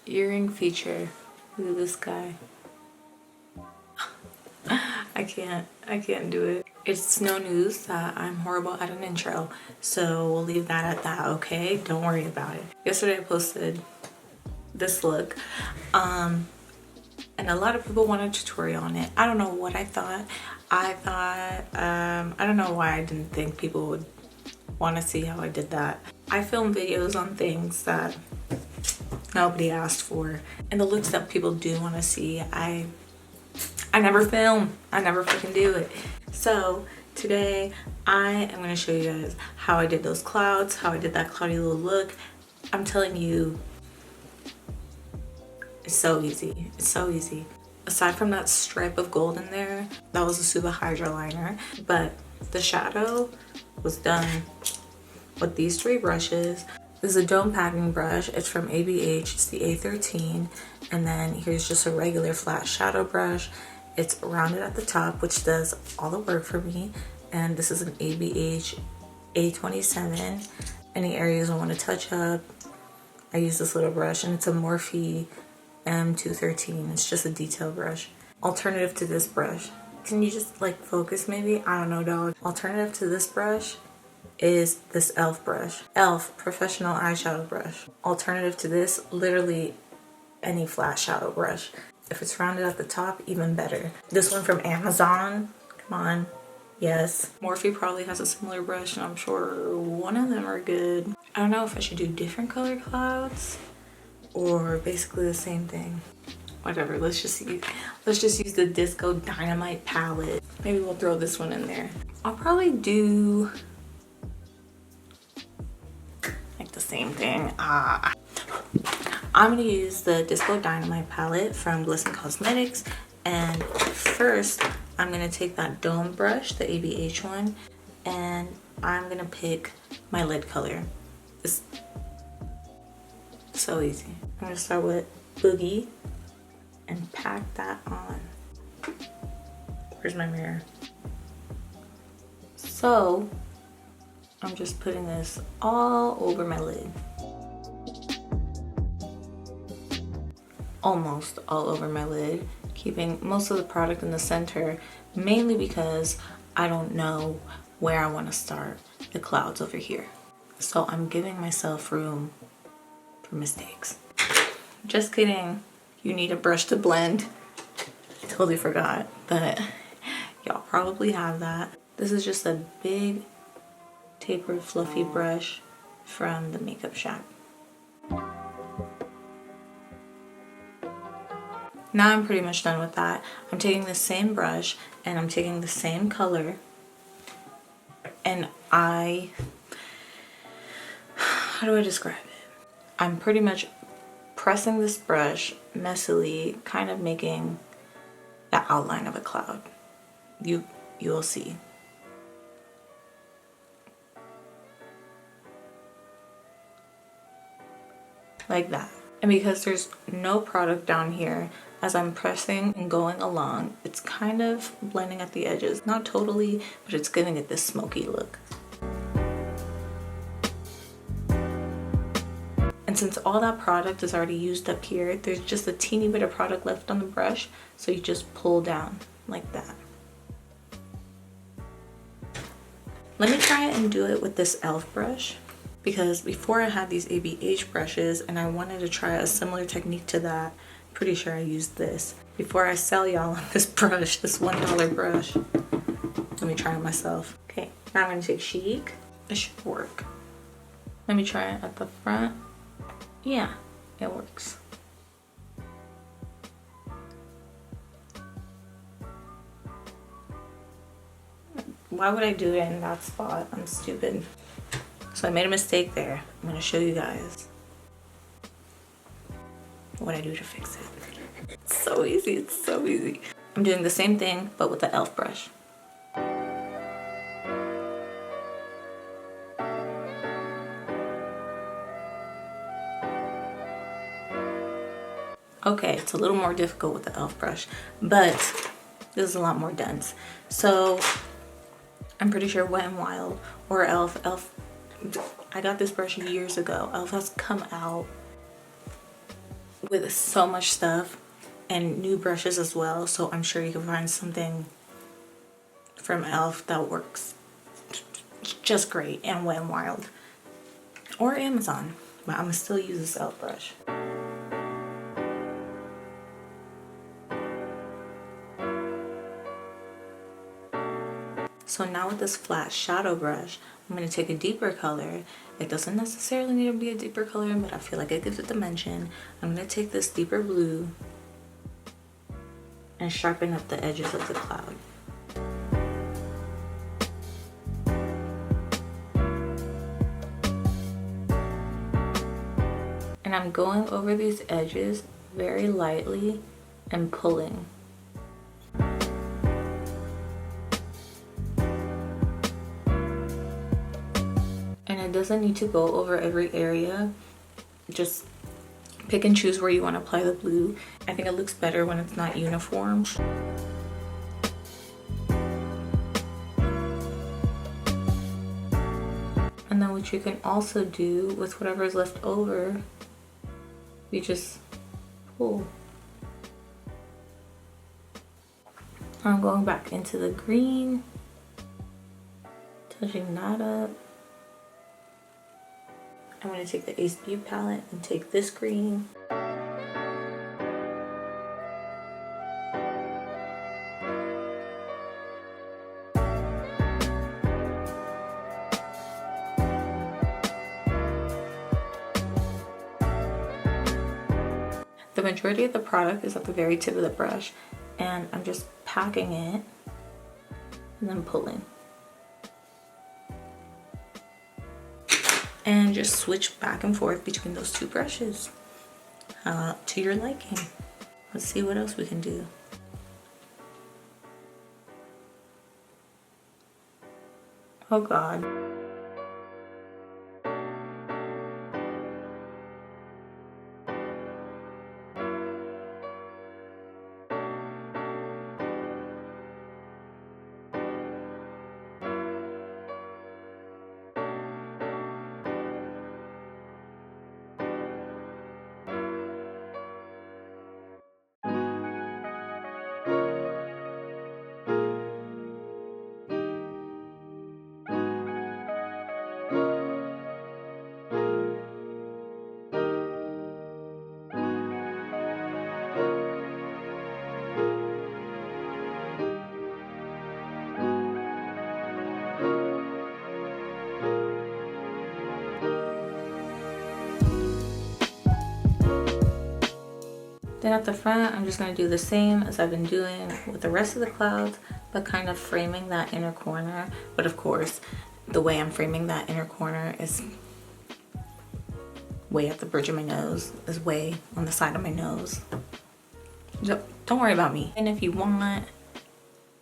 earring feature. Look at this guy. I can't do it. It's no news that I'm horrible at an intro, so we'll leave that at that, okay? Don't worry about it. Yesterday I posted this look, and a lot of people want a tutorial on it. I don't know what I thought. I don't know why I didn't think people would want to see how I did that. I film videos on things that nobody asked for, and the looks that people do want to see, I never film. I never freaking do it. So today I am going to show you guys how I did those clouds, how I did that cloudy little look. I'm telling you, it's so easy. It's so easy. Aside from that stripe of gold in there, that was a Suba Hydra liner, but the shadow was done with these three brushes. This is a dome packing brush. It's from ABH. It's the A13. And then here's just a regular flat shadow brush. It's rounded at the top, which does all the work for me. And this is an ABH A27. Any areas I want to touch up, I use this little brush, and it's a Morphe M213. It's just a detail brush. Alternative to this brush. Can you just like focus maybe? I don't know, dog. Alternative to this brush is this e.l.f. brush. e.l.f. professional eyeshadow brush. Alternative to this, literally any flat shadow brush. If it's rounded at the top, even better. This one from Amazon, come on, yes. Morphe probably has a similar brush, and I'm sure one of them are good. I don't know if I should do different color clouds or basically the same thing. Whatever, let's just use the Disco Dynamite palette. Maybe we'll throw this one in there. I'll probably do like the same thing. I'm gonna use the Disco Dynamite palette from Glisten Cosmetics, and first I'm gonna take that dome brush, the ABH one, and I'm gonna pick my lid color. It's so easy. I'm gonna start with Boogie and pack that on. Where's my mirror? So I'm just putting this all over my lid. Almost all over my lid, keeping most of the product in the center, mainly because I don't know where I want to start the clouds over here. So I'm giving myself room for mistakes. Just kidding. You need a brush to blend. Totally forgot, but y'all probably have that. This is just a big tapered fluffy brush from the Makeup Shack. Now I'm pretty much done with that. I'm taking the same brush and I'm taking the same color, and how do I describe it? I'm pretty much pressing this brush messily, kind of making the outline of a cloud. You'll see. Like that. And because there's no product down here, as I'm pressing and going along, it's kind of blending at the edges. Not totally, but it's giving it this smoky look. And since all that product is already used up here, there's just a teeny bit of product left on the brush, so you just pull down like that. Let me try and do it with this e.l.f. brush, because before I had these ABH brushes and I wanted to try a similar technique to that. Pretty sure I used this. Before I sell y'all on this brush, this $1 brush, let me try it myself. Okay, now I'm gonna take Chic. It should work. Let me try it at the front. Yeah, it works. Why would I do it in that spot? I'm stupid. So I made a mistake there. I'm gonna show you guys what I do to fix it. It's so easy, it's so easy. I'm doing the same thing, but with the e.l.f. brush. Okay, it's a little more difficult with the e.l.f. brush, but this is a lot more dense. So I'm pretty sure Wet n Wild or e.l.f. I got this brush years ago. e.l.f. has come out with so much stuff and new brushes as well, so I'm sure you can find something from e.l.f. that works just great and Wet n Wild or Amazon, but I'm gonna still use this e.l.f. brush. So now with this flat shadow brush, I'm going to take a deeper color. It doesn't necessarily need to be a deeper color, but I feel like it gives it dimension. I'm going to take this deeper blue and sharpen up the edges of the cloud. And I'm going over these edges very lightly and pulling. And it doesn't need to go over every area. Just pick and choose where you want to apply the blue. I think it looks better when it's not uniform. And then what you can also do with whatever is left over, you just pull. I'm going back into the green, touching that up. I'm going to take the Beaute palette and take this green. The majority of the product is at the very tip of the brush, and I'm just packing it and then pulling. And just switch back and forth between those two brushes to your liking. Let's see what else we can do. Oh God. Then at the front, I'm just going to do the same as I've been doing with the rest of the clouds, but kind of framing that inner corner. But of course, the way I'm framing that inner corner is way at the bridge of my nose, is way on the side of my nose. Don't worry about me. And if you want,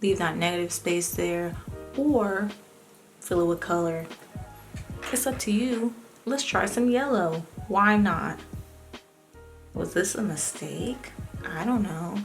leave that negative space there or fill it with color. It's up to you. Let's try some yellow. Why not? Was this a mistake? I don't know.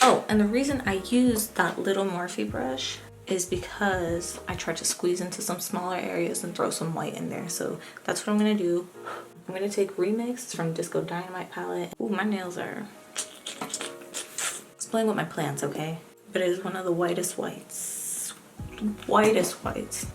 Oh, and the reason I used that little Morphe brush is because I tried to squeeze into some smaller areas and throw some white in there. So that's what I'm gonna do. I'm gonna take Remix from Disco Dynamite palette. Ooh, my nails are... Explain with my plants, okay? But it is one of the whitest whites. Whitest whites.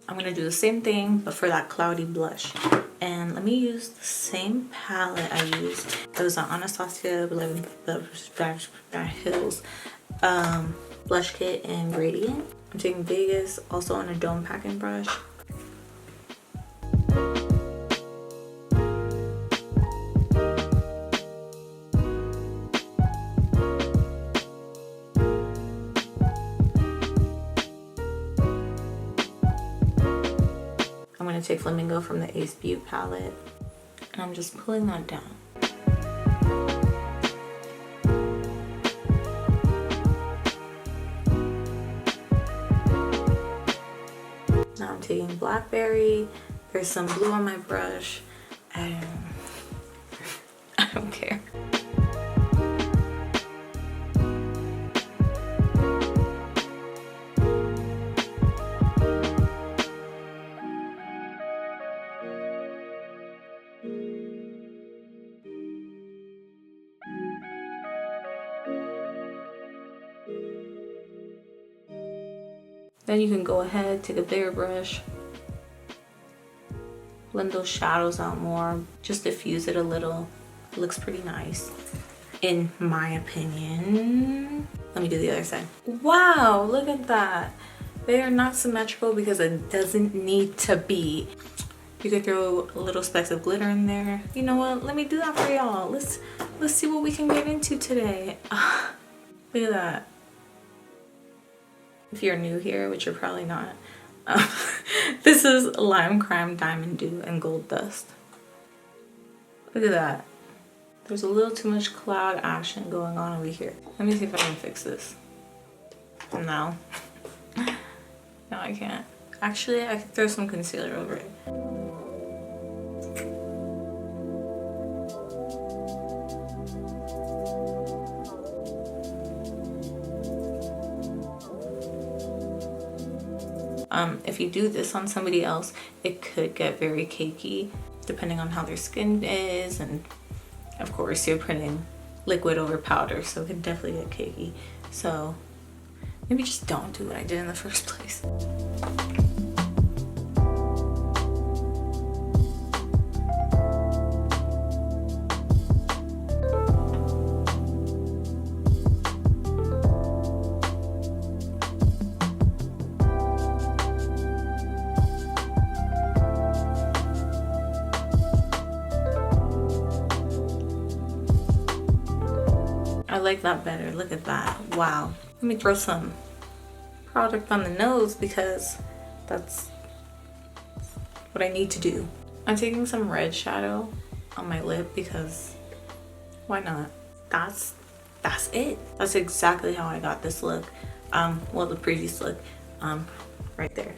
I'm gonna do the same thing, but for that cloudy blush. And let me use the same palette I used. It was an Anastasia Beverly Hills blush kit in Gradient. I'm taking Vegas, also on a dome packing brush. I'm going to take Flamingo from the Beaute palette, and I'm just pulling that down. taking Blackberry. There's some blue on my brush, and I don't care. Then you can go ahead, take a bigger brush, blend those shadows out more, just diffuse it a little. It looks pretty nice, in my opinion. Let me do the other side. Wow, look at that. They are not symmetrical because it doesn't need to be. You could throw little specks of glitter in there. You know what? Let me do that for y'all. Let's see what we can get into today. Look at that. If you're new here, which you're probably not, this is Lime Crime, Diamond Dew, and Gold Dust. Look at that. There's a little too much cloud action going on over here. Let me see if I can fix this. No. No, I can't. Actually, I could throw some concealer over it. If you do this on somebody else, it could get very cakey depending on how their skin is, and of course you're putting liquid over powder, so it could definitely get cakey. So maybe just don't do what I did in the first place. I like that better. Look at that. Wow. Let me throw some product on the nose because that's what I need to do. I'm taking some red shadow on my lip because why not? That's it. That's exactly how I got this look. Well, the previous look, right there.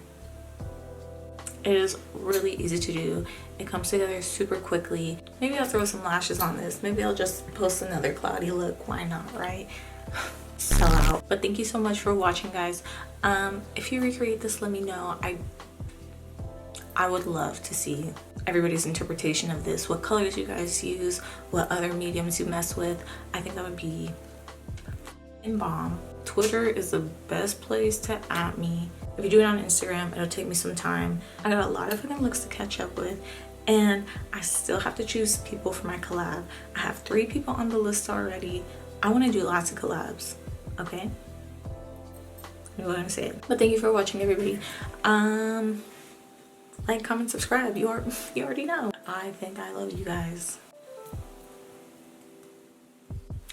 It is really easy to do. It comes together super quickly. Maybe I'll throw some lashes on this. Maybe I'll just post another cloudy look. Why not, right? Sell out. But thank you so much for watching, guys. If you recreate this, let me know. I would love to see everybody's interpretation of this. What colors you guys use, what other mediums you mess with. I think that would be bomb. Twitter is the best place to at me. If you do it on Instagram, it'll take me some time. I got a lot of fucking looks to catch up with, and I still have to choose people for my collab. I have 3 people on the list already. I want to do lots of collabs, okay? You know what I'm saying? But thank you for watching, everybody. Like, comment, subscribe. You already know. I think I love you guys.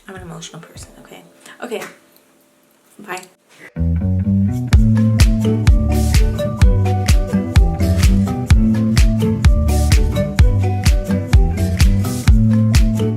I'm an emotional person, okay? Okay, bye.